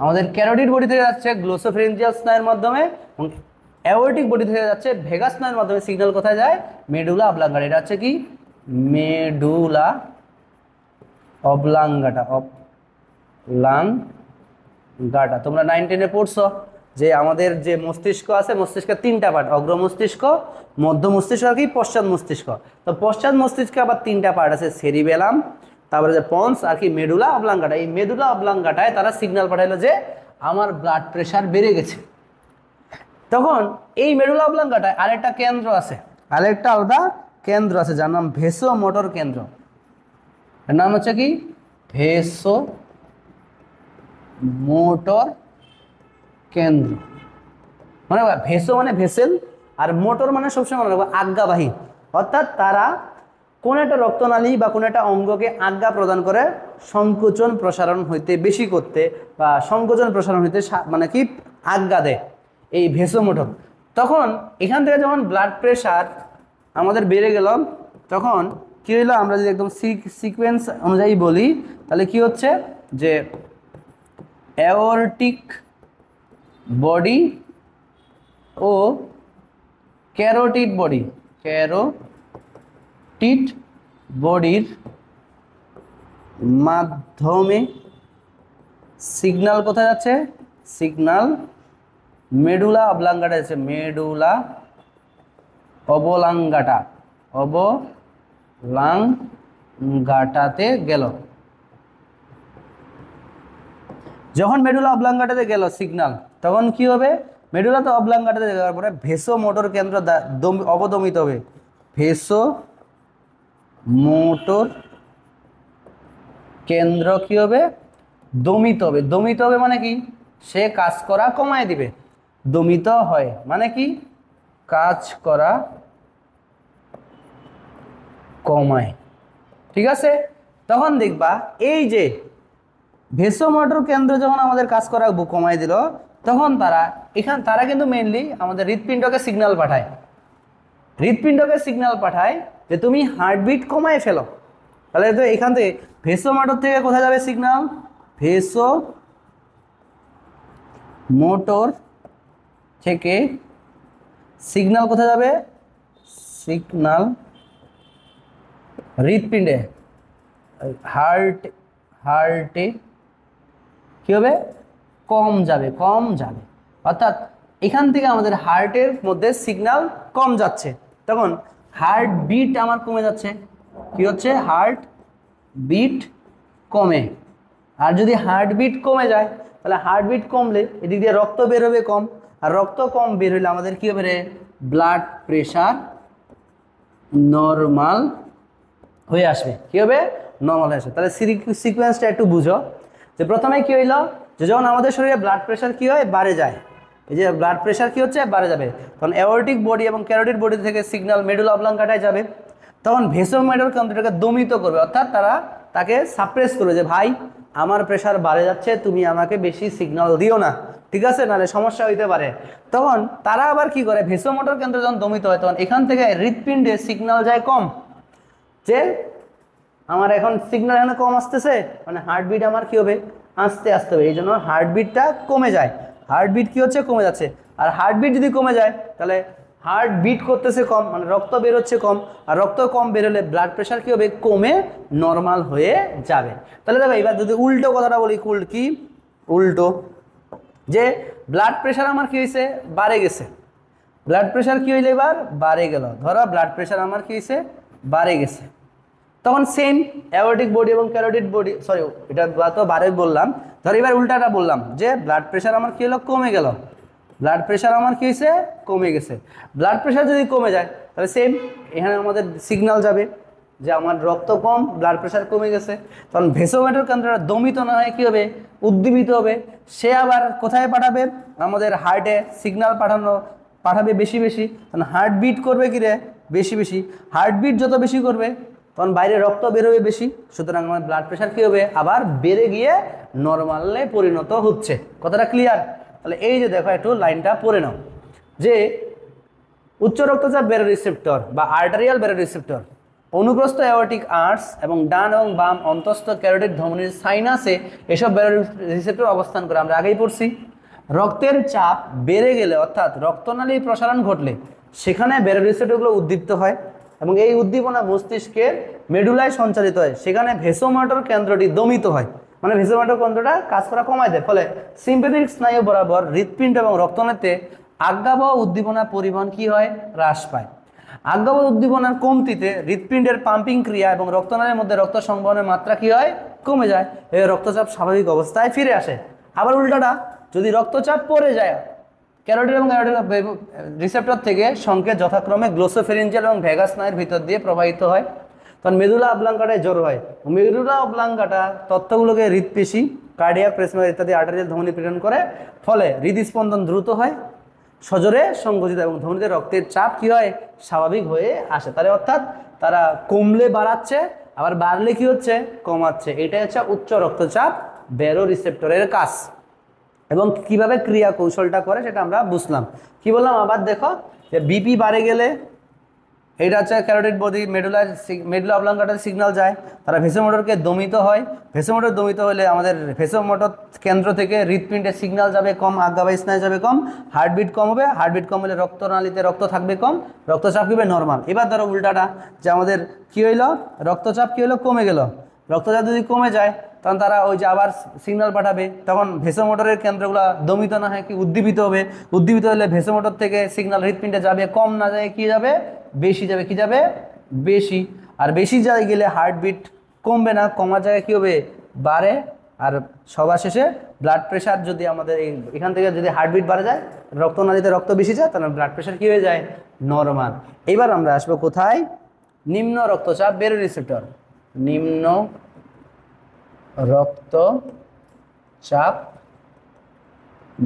আমাদের ক্যারোটিড বডি থেকে যাচ্ছে গ্লোসোফেরিঞ্জিয়াল স্নায়ুর মাধ্যমে, এবং অ্যাওর্টিক বডি থেকে যাচ্ছে ভেগাস স্নায়ুর মাধ্যমে সিগন্যাল কোথায় যায়, মেডুলা অবলাঙ্গাটা। এটা হচ্ছে কি মেডুলা অবলাঙ্গাটা, অবলাঙ্গাটা। তোমরা 9 10-এ পড়ছো যে আমাদের যে মস্তিষ্ক আছে, মস্তিষ্কের তিনটা পার্ট, অগ্র মস্তিষ্ক, মধ্য মস্তিষ্ক আর কি পশ্চাৎ মস্তিষ্ক। তো পশ্চাৎ মস্তিষ্কে আবার তিনটা পার্ট আছে, সেরিবেলাম, তারপরে যে পন্স আর কি মেডুলা অবলাঙ্গাটা। এই মেডুলা অবলাঙ্গাটায় তারা সিগন্যাল পাঠাইলো যে আমার ব্লাড প্রেশার বেড়ে গেছে। তখন এই মেডুলা অবলাঙ্গাটায় আরেকটা কেন্দ্র আছে, আরেকটা আলাদা কেন্দ্র আছে যার নাম ভেসো মোটর কেন্দ্র। এর নাম হচ্ছে কি ভেসো মোটর কেন্দ্র। মানে ভেসো মানে ভেসেল, আর মোটর মানে সবসময় মনে রাখবো আজ্ঞাবাহী। অর্থাৎ তারা কোন একটা রক্তনালী বা কোন একটা অঙ্গকে আজ্ঞা প্রদান করে সংকোচন প্রসারণ হইতে বেশি করতে, বা সংকোচন প্রসারণ হইতে মানে কি আজ্ঞা দেয় এই ভেসো মোটর। তখন এখান থেকে যখন ব্লাড প্রেশার আমাদের বেড়ে গেল তখন কি হইলো, আমরা যদি একদম সিকোয়েন্স অনুযায়ী বলি তাহলে কি হচ্ছে যে অ্যাওর্টিক বডি ও ক্যারোটিড বডি, ক্যারোটিড বডির মাধ্যমে সিগন্যাল কোথায় যাচ্ছে, সিগন্যাল মেডুলা অবলাঙ্গাটা আছে, মেডুলা অবলাঙ্গাটা, অবলাঙ্গাটাতে গেল। যখন মেডুলা অবলাঙ্গাটাতে গেল সিগন্যাল, তখন কি হবে, মেডুলাতে অবলাঙ্গাটাতে যাওয়ার পরে ভেসো মোটর কেন্দ্র অবদমিত হবে, ভেসো মোটর কেন্দ্র কি হবে, দমিত হবে। দমিত হবে মানে কি, সে কাজ করা কমায় দিবে। দমিত হয় মানে কি, কাজ করা কমায়। ঠিক আছে, তখন দেখবা এই যে ভেসোমোটর কেন্দ্র যখন আমাদের কাজ করা কমায় দিল, তখন তারা কিন্তু মেইনলি আমাদের হৃৎপিণ্ডকে সিগন্যাল পাঠায়, হৃৎপিণ্ডকে সিগন্যাল পাঠায় যে তুমি হার্টবিট কমায় ফেলো। তাহলে তো এখান থেকে ভেসোমোটর থেকে কোথায় যাবে সিগন্যাল, ভেসো মোটর থেকে সিগন্যাল কোথায় যাবে, সিগন্যাল হৃৎপিণ্ডে, হার্টে কি হবে, কম যাবে। অর্থাৎ এখান থেকে আমাদের হার্টের মধ্যে সিগন্যাল কম যাচ্ছে, তখন হার্ট বিট আমার কমে যাচ্ছে। কি হচ্ছে, হার্ট বিট কমে। আর যদি হার্ট বিট কমে যায় তাহলে হার্ট বিট কমলে এদিক দিয়ে রক্ত বের হবে কম, আর রক্ত কম বের হলে আমাদের কি হবে, ব্লাড প্রেশার নর্মাল হয়ে আসবে। কি হবে, নর্মাল হয়ে আসবে। তাহলে সিকোয়েন্সটা একটু বুঝো যে প্রথমে কি হইলো, যে যখন আমাদের শরীরে ব্লাড প্রেশার কি হয়, বাড়ে যায়, এই যে ব্লাড প্রেশার কি হচ্ছে, বাড়ে যাবে, তখন অ্যাওর্টিক বডি এবং ক্যারোটিড বডি থেকে সিগন্যাল মেডুলা অবলাঙ্গাটায় যাবে। তখন ভেসোমোটর কেন্দ্রটাকে দমিত করবে, অর্থাৎ তারা তাকে সাপ্রেস করবে যে ভাই আমার প্রেশার বাড়ে যাচ্ছে, তুমি আমাকে বেশি সিগন্যাল দিও না, ঠিক আছে, নাহলে সমস্যা হইতে পারে। তখন তারা আবার কি করে, ভেসোমোটর কেন্দ্র যখন দমিত হয় তখন এখান থেকে হৃৎপিণ্ডে সিগন্যাল যায় কম, যে আমার এখন সিগন্যাল এখানে কম আসতেছে, মানে হার্টবিট আমার কি হবে, আস্তে আস্তে হবে, এই জন্য হার্টবিটটা কমে যায়। হার্টবিট কি হচ্ছে, কমে যাচ্ছে। আর হার্টবিট যদি কমে যায় তাহলে হার্ট বিট করতেছে কম, মানে রক্ত বেরোচ্ছে কম, আর রক্ত কম বেরোলে ব্লাড প্রেশার কি হবে, কমে নর্মাল হয়ে যাবে। তাহলে দেখো এবার যদি উল্টো কথাটা বলি, কি উল্টো, যে ব্লাড প্রেশার আমার কি হয়েছে, বাড়ে গেছে, ব্লাড প্রেশার কি হইলে এবার বাড়ে গেল, ধরো ব্লাড প্রেশার আমার কি হয়েছে, বাড়ে গেছে, তখন সেম অ্যাওর্টিক বডি এবং ক্যারোটিড বডি, সরি এটা তো বারে বললাম, ধর এবার উল্টাটা বললাম যে ব্লাড প্রেশার আমার কি হলো, কমে গেল, ব্লাড প্রেশার আমার কি হয়েছে, কমে গেছে। ব্লাড প্রেশার যদি কমে যায় তাহলে সেম এখানে আমাদের সিগন্যাল যাবে যে আমার রক্ত কম, ব্লাড প্রেশার কমে গেছে, তখন ভেসোমোটর কেন্দ্রটা দমিত না হয় কী হবে, উদ্দীপিত হবে, সে আবার কোথায় পাঠাবে, আমাদের হার্টে সিগন্যাল পাঠাবে বেশি বেশি, তখন হার্ট বিট করবে কি রে, বেশি বেশি, হার্টবিট যত বেশি করবে তখন বাইরে রক্ত বেরোবে বেশি, সুতরাং আমার ব্লাড প্রেশার কী হবে, আবার বেড়ে গিয়ে নর্মালে পরিণত হচ্ছে। কথাটা ক্লিয়ার? তাহলে এই যে দেখো একটু লাইনটা পড়ে নাও, যে উচ্চ রক্তচাপ ব্যারো রিসেপ্টর বা আর্টারিয়াল ব্যারো রিসেপ্টর অনুগ্রস্ত অ্যাওর্টিক আর্টস এবং ডান এবং বাম অন্তস্থ ক্যারোটিড ধমনির সাইনাসে এসব ব্যারো রিসেপ্টর অবস্থান করে। আমরা আগেই পড়ছি, রক্তের চাপ বেড়ে গেলে অর্থাৎ রক্তনালী প্রসারণ ঘটলে সেখানে ব্যারো রিসেপ্টরগুলো উদ্দীপ্ত হয় এবং এই উদ্দীপনা মস্তিষ্কের মেডুলায় সঞ্চালিত হয়, সেখানে ভেসোমোটর কেন্দ্রটি দমিত হয়, মানে ভেসোমোটর কেন্দ্রটা কাজ করা কমায় দেয়, ফলে সিম্প্যাথেটিক স্নায়ু বরাবর হৃৎপিণ্ড এবং রক্তনালীতে আজ্ঞাবহ উদ্দীপনা পরিবহন কি হয়, হ্রাস পায়। আজ্ঞাবহ উদ্দীপনার কমতিতে হৃৎপিণ্ডের পাম্পিং ক্রিয়া এবং রক্তনালীর মধ্যে রক্ত সংবহনের মাত্রা কি হয়, কমে যায়, এই রক্তচাপ স্বাভাবিক অবস্থায় ফিরে আসে। আবার উল্টাটা, যদি রক্তচাপ পড়ে যায় ক্যারোটিড এবং ক্যারোটিড রিসেপ্টর থেকে সংকেত যথাক্রমে গ্লোসোফেরিঞ্জিয়াল এবং ভ্যাগাস স্নায়ুর ভিতর দিয়ে প্রবাহিত হয়, তখন মেদুলা অবলাঙ্কাটায় জড়ো হয়। মেদুলা অবলাঙ্কাটা তথ্যগুলোকে হৃৎপেশি, কার্ডিয়াক, পেসমেকার ইত্যাদি আর্টারিয়াল ধমনী প্রেরণ করে, ফলে হৃদস্পন্দন দ্রুত হয়, সজোরে সংঘটিত এবং ধমনীতে রক্তের চাপ কি হয়, স্বাভাবিক হয়ে আসে। তাহলে অর্থাৎ তারা কমলে বাড়াচ্ছে, আবার বাড়লে কি হচ্ছে, কমাচ্ছে। এটাই হচ্ছে উচ্চ রক্তচাপ ব্যারো রিসেপ্টরের কাজ এবং কিভাবে ক্রিয়া কৌশলটা করে সেটা আমরা বুঝলাম। কি বললাম আবার দেখো, যে বিপি বাড়ে গেলে এটা হচ্ছে ক্যারোটিড বডি মেডুলা অবলাঙ্কাটার সিগন্যাল যায়, তারা ভেসোমোটরকে দমিত হয়, ভেসোমোটর দমিত হলে আমাদের ভেসোমোটর কেন্দ্র থেকে হৃৎপিণ্ডের সিগন্যাল যাবে কম, আজ্ঞাবাহী স্নায়ু যাবে কম, হার্টবিট কম হবে, হার্টবিট কম হলে রক্তনালীতে রক্ত থাকবে কম, রক্তচাপ কি হবে, নর্মাল। এবার ধরো উল্টাটা, যে আমাদের কি হইলো, রক্তচাপ কি হলো, কমে গেল, রক্তচাপ যদি কমে যায় তখন তারা ওই যে আবার সিগন্যাল পাঠাবে, তখন ভেসোমোটরের কেন্দ্রগুলো দমিত না হয় কি উদ্দীপিত হবে, উদ্দীপিত হলে ভেসোমোটর থেকে সিগন্যাল হৃৎপিণ্ডে যাবে কম, না যায় কি যাবে, বেশি যাবে, কি যাবে, বেশি। আর বেশি জায়গায় গেলে হার্টবিট কমবে না, কমার জায়গায় কী হবে, বাড়ে। আর সবার শেষে ব্লাড প্রেশার যদি আমাদের এখান থেকে যদি হার্টবিট বাড়ে যায়, রক্তনালীতে রক্ত বেশি যায়, তাহলে ব্লাড প্রেশার কী হয়ে যায়, নর্মাল। এবার আমরা আসবো কোথায়, নিম্ন রক্তচাপ ব্যারো রিসেপ্টর, নিম্ন রক্তচাপ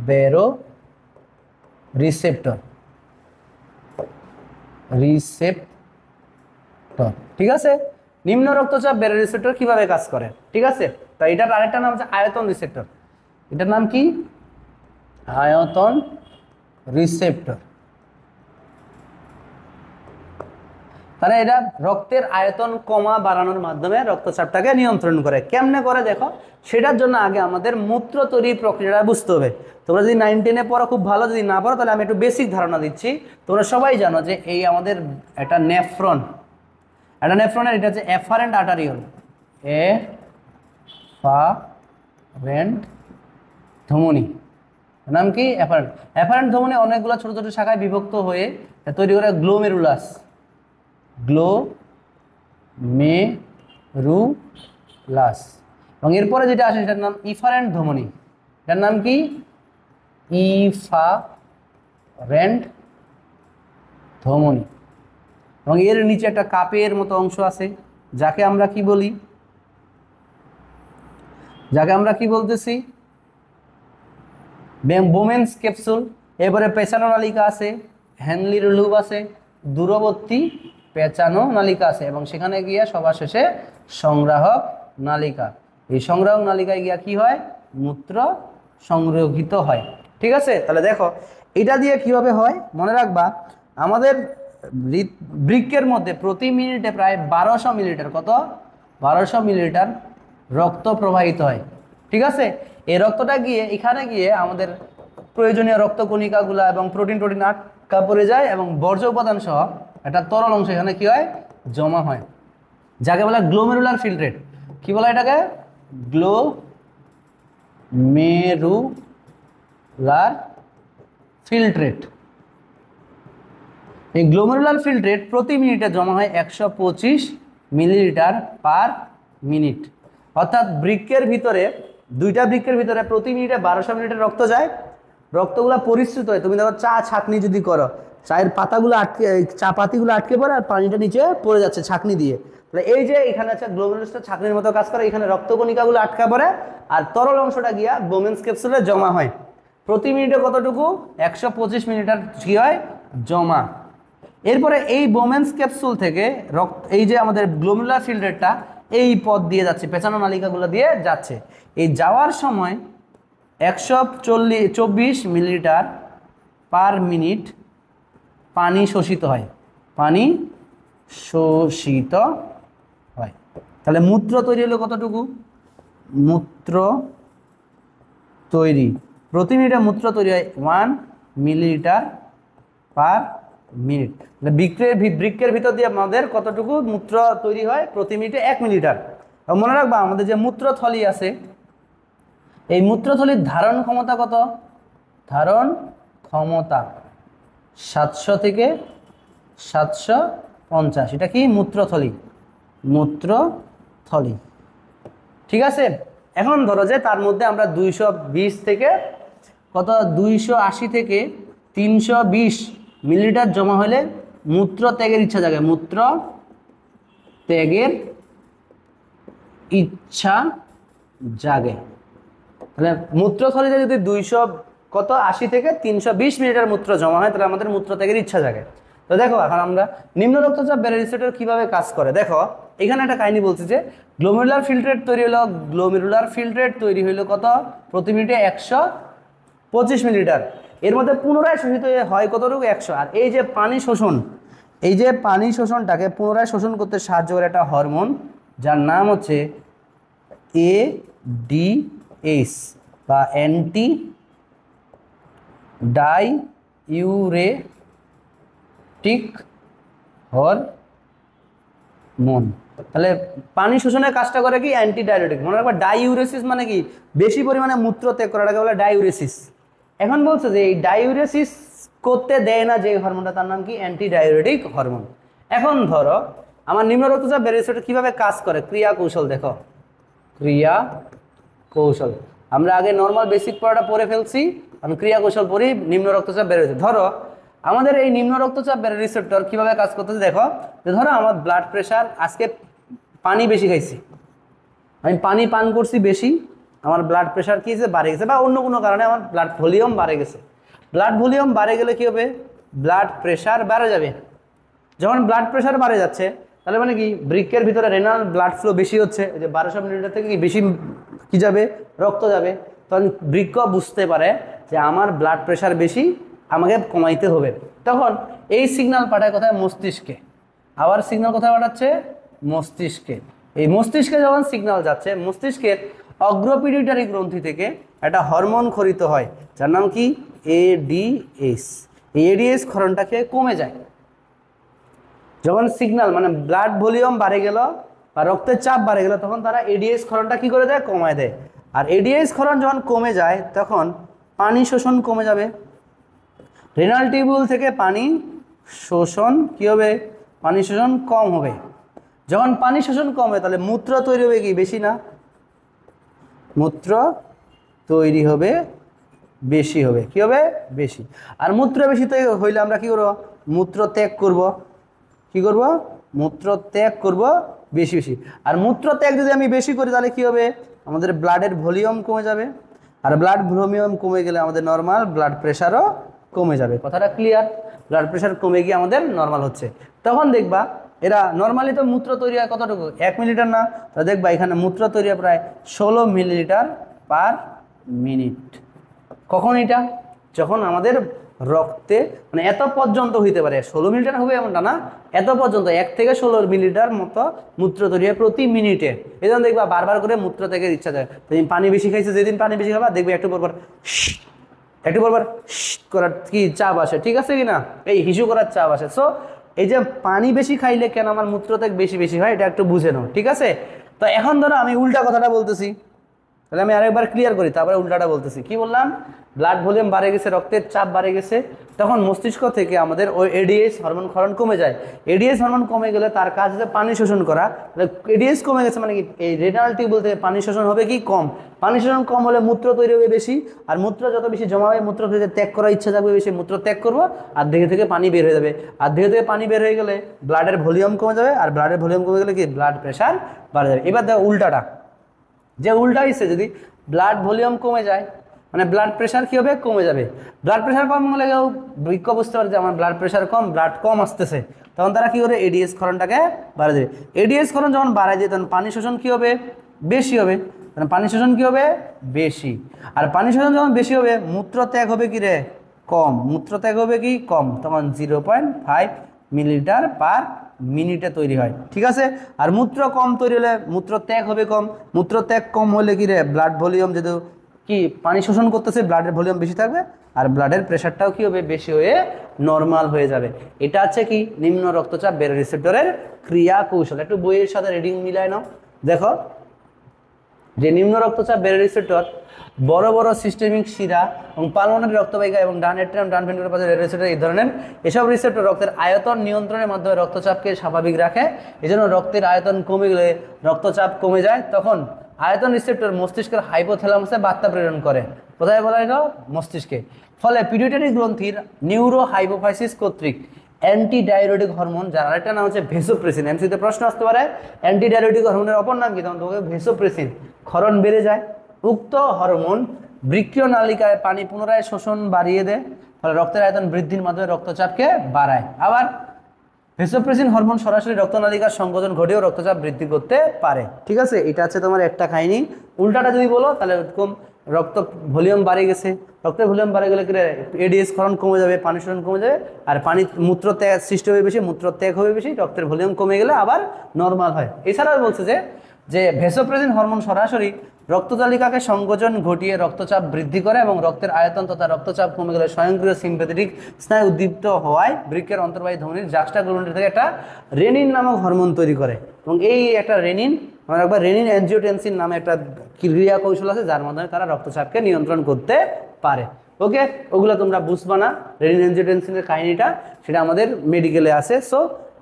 ব্যারো রিসেপ্টর, ঠিক আছে। নিম্ন রক্তচাপ ব্যারো রিসেপ্টর কিভাবে কাজ করে, ঠিক আছে। তো এটার আরেকটা নাম হচ্ছে আয়তন রিসেপ্টর, এটার নাম কি, আয়তন রিসেপ্টর। তাহলে এটা রক্তের আয়তন কমা বাড়ানোর মাধ্যমে রক্তচাপটাকে নিয়ন্ত্রণ করে। কেমনে করে দেখো, সেটার জন্য আগে আমাদের মূত্র তৈরি প্রক্রিয়াটা বুঝতে হবে। তোমরা যদি 9, 10-এ পড়ো খুব ভালো, যদি না পড়ো তাহলে আমি একটু বেসিক ধারণা দিচ্ছি। তোমরা সবাই জানো যে এই আমাদের একটা নেফ্রন, এটা হচ্ছে এফারেন্ট আর্টারিওল, এফারেন্ট ধমনী, নাম কি, এফারেন্ট ধমনী অনেকগুলো ছোট ছোট শাখায় বিভক্ত হয়ে তৈরি করে গ্লোমেরুলাস, এবং এরপরে যেটা আসে সেটার নাম ইফারেন্ট ধমনী, এটার নাম কি, ইফারেন্ট ধমনী। এবং এর নিচে একটা কাপের মতো অংশ আছে, যাকে আমরা কি বলি, বলতেছি বোমেন্স ক্যাপসুল। এরপরে পেঁচানো নালিকা আছে, হ্যানলির লুব আছে, দূরবর্তী পেঁচানো নালিকা আছে, এবং সেখানে গিয়ে সবার শেষে সংগ্রাহক নালিকা। এই সংগ্রাহক নালিকায় গিয়া কি হয়, মূত্র সংরক্ষিত হয়। ঠিক আছে, তাহলে দেখো এটা দিয়ে কিভাবে হয় মনে রাখবা, আমাদের বৃক্কের মধ্যে প্রতি মিনিটে প্রায় 1200 মিলিলিটার, কত 1200 মিলিলিটার রক্ত প্রবাহিত হয়। ঠিক আছে, এই রক্তটা গিয়ে এখানে গিয়ে আমাদের প্রয়োজনীয় রক্তকণিকাগুলো এবং প্রোটিন আটকা পড়ে যায় এবং বর্জ্য উপাদান সহ একটা তরল অংশ এখানে কি হয়, জমা হয়, যাকে বলে গ্লোমেরুলার ফিল্ট্রেট। কি বলে এটাকে, গ্লোমেরুলার ফিল্ট্রেট। এই গ্লোমেরুলার ফিল্ট্রেট প্রতি মিনিটে জমা হয় 125 মিলিলিটার পার মিনিট। অর্থাৎ বৃক্কের ভিতরে, দুইটা বৃক্কের ভিতরে প্রতি মিনিটে 1200 মিলিলিটার রক্ত যায়। রক্তগুলো পরিশ্রুত হয়, তুমি দেখো চা ছাঁকনি যদি করো, চায়ের পাতাগুলো আটকে, চা পাতিগুলো আটকে পড়ে আর পানিটা নিচে পড়ে যাচ্ছে ছাঁকনি দিয়ে। তাহলে এই যে এখানে আছে গ্লোমেরুলাসটা ছাঁকনির মতো কাজ করে, এখানে রক্তকণিকাগুলো আটকা পড়ে আর তরল অংশটা গিয়া বোমেন্স ক্যাপসুলে জমা হয়। প্রতি মিনিটে কতটুকু, 125 মিলিলিটার কি হয়, জমা। এরপরে এই বোমেন্স ক্যাপসুল থেকে রক্ত, এই যে আমাদের গ্লোমেরুলার ফিল্ট্রেটটা এই পথ দিয়ে যাচ্ছে, পেছানো নালিকাগুলো দিয়ে যাচ্ছে। এই যাওয়ার সময় 124 মিলিলিটার পার মিনিট পানি শোষিত হয়, পানি শোষিত হয়। তাহলে মূত্র তৈরি হলো কতটুকু, মূত্র তৈরি প্রতি মিনিটে মূত্র তৈরি হয় 1 মিলিলিটার পার মিনিট। বৃক্কের ভিতর দিয়ে আমাদের কতটুকু মূত্র তৈরি হয়, প্রতি মিনিটে 1 মিলিলিটার। মনে রাখবা আমাদের যে মূত্রথলি আছে, এই মূত্রথলির ধারণ ক্ষমতা কত, ধারণ ক্ষমতা 700 থেকে 750। এটা কি, মূত্রথলি, মূত্রথলি। ঠিক আছে, এখন ধরো যে তার মধ্যে আমরা 220 থেকে কত, 280 থেকে 320 মিলিলিটার জমা হলে মূত্র ত্যাগের ইচ্ছা জাগে, মূত্র ত্যাগের ইচ্ছা জাগে। তাহলে মূত্রথলিতে যদি 280 থেকে 320 মিলিলিটার মূত্র জমা হয়, তাহলে আমাদের মূত্র ত্যাগের ইচ্ছা জাগে। তো দেখো এখন আমরা নিম্ন রক্তচাপ ব্যারিয়ার রিসেপ্টর কিভাবে কাজ করে। দেখো এখানে একটা কাহিনী বলছে যে গ্লোমেরুলার ফিল্ট্রেট তৈরি হলো, গ্লোমেরুলার ফিল্ট্রেট তৈরি হইলো কত, প্রতি মিনিটে 125 মিলিলিটার। এর মধ্যে পুনরায় শোষিত হয় কতটুকু, 100। আর এই যে পানি শোষণ, এই যে পানি শোষণটাকে পুনরায় শোষণ করতে সাহায্য করে একটা হরমোন, যার নাম হচ্ছে ADH বা অ্যান্টি ডাইউরেটিক হরমোন। তাহলে পানি শোষণের কাজটা করে কি, অ্যান্টি ডাইউরেটিক। মনে রাখবা ডাইউরেসিস মানে কি, বেশি পরিমাণে মূত্র ত্যাগ করাটাকে বলে ডাইউরেসিস। এখন বলছে যে এই ডাইউরেসিস করতে দেয় না যে হরমোনটা, তার নাম কি, অ্যান্টি ডাইউরেটিক হরমোন। এখন ধরো আমার নিম্ন রক্তচাপ ব্যারিয়ার রিসেপ্টর কিভাবে কাজ করে, ক্রিয়া কৌশল দেখো, ক্রিয়া কৌশল। আমরা আগে নর্মাল বেসিক পড়াটা পড়ে ফেলছি, আমি ক্রিয়া কৌশল পড়ি নিম্ন রক্তচাপ ব্যারিয়ার। ধরো আমাদের এই নিম্ন রক্তচাপ ব্যারিয়ার রিসেপ্টর কিভাবে কাজ করতেছে দেখো, যে ধরো আমার ব্লাড প্রেশার, আজকে পানি বেশি খাইছি, আমি পানি পান করছি বেশি, আমার ব্লাড প্রেশার কি হয়েছে, বাড়ে গেছে, বা অন্য কোনো কারণে আমার ব্লাড ভলিউম বাড়ে গেছে। ব্লাড ভলিউম বাড়ে গেলে কি হবে, ব্লাড প্রেশার বেড়ে যাবে। যখন ব্লাড প্রেশার বাড়ে যাচ্ছে, তাহলে মানে কি, বৃক্কের ভিতরে রেনাল ব্লাড ফ্লো বেশি হচ্ছে, যে 1200 মিলিলিটার থেকে কি বেশি কি যাবে, রক্ত যাবে। তখন বৃক্ক বুঝতে পারে যে আমার ব্লাড প্রেশার বেশি, আমাকে কমাইতে হবে। তখন এই সিগন্যাল পাঠায় কোথায়, মস্তিষ্কে। আবার সিগন্যাল কোথায় পাঠাচ্ছে, মস্তিষ্কে। এই মস্তিষ্কে যখন সিগন্যাল যাচ্ছে, মস্তিষ্কের অগ্রপিডিউটারি গ্রন্থি থেকে একটা হরমোন ক্ষরিত হয়, যার নাম কি, ADH। এই ADH ক্ষরণটাকে কমে যায়। যখন সিগন্যাল মানে ব্লাড ভলিউম বাড়ে গেল বা রক্তের চাপ বাড়ে গেল, তখন তারা ADH ক্ষরণটা কি করে দেয়, কমায় দেয়। আর ADH ক্ষরণ যখন কমে যায়, তখন পানি শোষণ কমে যাবে, রেনাল টিউবুল থেকে পানি শোষণ কি হবে, পানি শোষণ কম হবে। যখন পানি শোষণ কমে, তাহলে মূত্র তৈরি হবে কি, বেশি না, মূত্র তৈরি হবে বেশি হবে, কি হবে, বেশি। আর মূত্র বেশি তৈরি হইলে আমরা কি করব, মূত্র ত্যাগ করব, কি করব, মূত্র ত্যাগ করব বেশি বেশি। আর মূত্র ত্যাগ যদি আমি বেশি করি, তাহলে কি হবে, আমাদের ব্লাডের ভলিউম কমে যাবে। আর ব্লাড ভলিউম কমে গেলে আমাদের নর্মাল ব্লাড প্রেশারও কমে যাবে। কথাটা ক্লিয়ার? ব্লাড প্রেশার কমে গিয়ে আমাদের নর্মাল হচ্ছে। তখন দেখবা এরা নর্মালি তো মূত্র তৈরি হয় কতটুকু 1 মিলিলিটার না, তো দেখবা এখানে মূত্র তৈরি হয় প্রায় 16 মিলিলিটার পার মিনিট। কখন এটা? যখন আমাদের রক্তে মানে এত পর্যন্ত হইতে পারে, 16 মিলিলিটার হবে এমনটা না, এত পর্যন্ত 1 থেকে 16 মিলিলিটার মতো মূত্র তৈরি হয় প্রতি মিনিটে। এই জন্য দেখবা বারবার করে মূত্র থেকে ইচ্ছা যায়। তুমি পানি বেশি খাইছো, যেদিন পানি বেশি খাবা দেখবে একটু পরপর করার কি চাপ আসে, ঠিক আছে কিনা, এই হিসু করার চাপ আসে। সো এই যে পানি বেশি খাইলে কেন আমার মূত্রত্যাগ বেশি বেশি হয় এটা একটু বুঝে নাও, ঠিক আছে। তো এখন ধরো আমি উল্টা কথাটা বলতেছি, তাহলে আমি আরেকবার ক্লিয়ার করি, তারপরে উল্টাটা বলতেছি। কি বললাম? ব্লাড ভলিউম বাড়ে গেছে, রক্তের চাপ বাড়ে গেছে, তখন মস্তিষ্ক থেকে আমাদের ওই এডিএস হরমোন ক্ষরণ কমে যায়। এডিএস হরমোন কমে গেলে তার কাজ হচ্ছে পানি শোষণ করা। এডিএস কমে গেছে মানে কি এই রেনাল টিউব থেকে পানি শোষণ হবে কি কম, পানি শোষণ কম হলে মূত্র তৈরি হবে বেশি, আর মূত্র যত বেশি জমা হবে মূত্র থেকে ত্যাগ করার ইচ্ছা থাকবে বেশি, মূত্র ত্যাগ করবো আর দেহে থেকে পানি বের হয়ে যাবে, আর দেহে থেকে পানি বের হয়ে গেলে ব্লাডের ভলিউম কমে যাবে, আর ব্লাডের ভলিউম কমে গেলে কি ব্লাড প্রেশার বাড়ে যাবে। এবার দেখো উল্টাটা, যে উল্টা হচ্ছে যদি ব্লাড ভলিউম কমে যায় মানে ব্লাড প্রেশার কী হবে? কমে যাবে। ব্লাড প্রেশার কম হলে কেউ বিজ্ঞ বুঝতে পারে যে আমার ব্লাড প্রেশার কম, ব্লাড কম আসতেছে, তখন তারা কী করে এডিএস ক্ষরণটাকে বাড়ায় দেবে। এডিএস ক্ষরণ যখন বাড়ায় যায় তখন পানি শোষণ কী হবে? বেশি হবে। কারণ পানি শোষণ কী হবে? বেশি। আর পানি শোষণ যখন বেশি হবে মূত্র ত্যাগ হবে কি রে? কম। মূত্র ত্যাগ হবে কি? কম। তখন 0.5 মিলিলিটার পার মিনিটে তৈরি হয়, ঠিক আছে। আর মূত্র কম তৈরি হলে মূত্র ত্যাগ হবে কম, মূত্র ত্যাগ কম হলে কি রে ব্লাড ভলিউম যেহেতু কি পানি শোষণ করতেছে ব্লাডের ভলিউম বেশি থাকবে, আর ব্লাডের প্রেশারটাও কি হবে? বেশি হয়ে নর্মাল হয়ে যাবে। এটা হচ্ছে কি নিম্ন রক্তচাপ বেরো রিসেপ্টরের ক্রিয়া কৌশল। একটু বইয়ের সাথে রিডিং মিলায় নাও, দেখো যে নিম্ন রক্তচাপ বেরো রিসেপ্টর বড় বড় সিস্টেমিক শিরা এবং পালমোনারি রক্তবাহিকা এবং ডান এট্রিয়াম ডান ভেন্ট্রিকুলার পাশে রিসেপ্টর এই ধরনের এসব রিসেপ্টর রক্তের আয়তন নিয়ন্ত্রণের মাধ্যমে রক্তচাপকে স্বাভাবিক রাখে। এজন্য রক্তের আয়তন কমে গেলে রক্তচাপ কমে যায়, তখন আয়তন রিসেপ্টর মস্তিষ্কের হাইপোথ্যালামাসে বার্তা প্রেরণ করে। কোথায় বলা গেল? মস্তিষ্কে। ফলে পিটুইটারি গ্রন্থির নিউরো হাইপোফাইসিস কর্তৃক অ্যান্টি ডায়ুরেটিক হরমোন, যার আরেকটা নাম হচ্ছে ভেসোপ্রেসিন। এমসিতে প্রশ্ন আসতে পারে অ্যান্টি ডায়ুরেটিক হরমোনের অপর নাম কি, তখন তোমাকে ভেসোপ্রেসিন ক্ষরণ বেড়ে যায়। উক্ত হরমোন বৃক্কীয় নালিকায় পানি পুনরায় শোষণ বাড়িয়ে দেয়, ফলে রক্তের আয়তন বৃদ্ধির মাধ্যমে রক্তচাপকে বাড়ায়। আবার ভেসোপ্রেসিন হরমোন সরাসরি রক্তনালিকার সংকোচন ঘটেও রক্তচাপ বৃদ্ধি করতে পারে, ঠিক আছে। এটা হচ্ছে তোমার একটা কাহিনী। উল্টাটা যদি বলো তাহলে এরকম রক্ত ভলিউম বাড়ে গেছে, রক্তের ভলিউম বাড়ে গেলে এডিএস ক্ষরণ কমে যাবে, পানি শোষণ কমে যাবে, আর পানি মূত্র ত্যাগ সৃষ্টি হবে বেশি, মূত্র ত্যাগ হবে বেশি, রক্তের ভলিউম কমে গেলে আবার নর্মাল হয়। এছাড়াও বলছে যে ভেসোপ্রেসিন হরমোন সরাসরি রক্ততালিকাকে সংকোচন ঘটিয়ে রক্তচাপ বৃদ্ধি করে এবং রক্তের আয়তন তথা রক্তচাপ কমে গেলে স্বয়ংক্রিয় সিম্প্যাথেটিক স্নায়ু উদ্দীপ্ত হওয়ায় বৃক্কের অন্তর্বাহী ধমনির জাক্সটাগ্লুমেরুলার থেকে একটা রেনিন নামক হরমোন তৈরি করে। এবং এই একটা রেনিন মানে একবার রেনিন অ্যানজিওটেনসিন নামে একটা ক্রিয়া কৌশল আছে যার মাধ্যমে তারা রক্তচাপকে নিয়ন্ত্রণ করতে পারে। ওকে, ওগুলো তোমরা বুঝবা না, রেনিন অ্যানজিওটেনসিনের কাহিনীটা সেটা আমাদের মেডিকেলে আছে। সো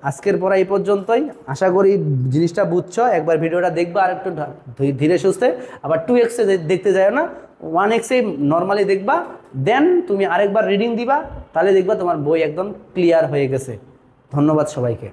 আজকের পড়া এই পর্যন্তই, আশা করি জিনিসটা বুঝছো। একবার ভিডিওটা দেখবা আর একটু ধীরে সুস্থে, আবার 2x দেখতে যায় না, 1x নর্মালি দেখবা, দেন তুমি আরেকবার রিডিং দিবা, তাহলে দেখবা তোমার বই একদম ক্লিয়ার হয়ে গেছে। ধন্যবাদ সবাইকে।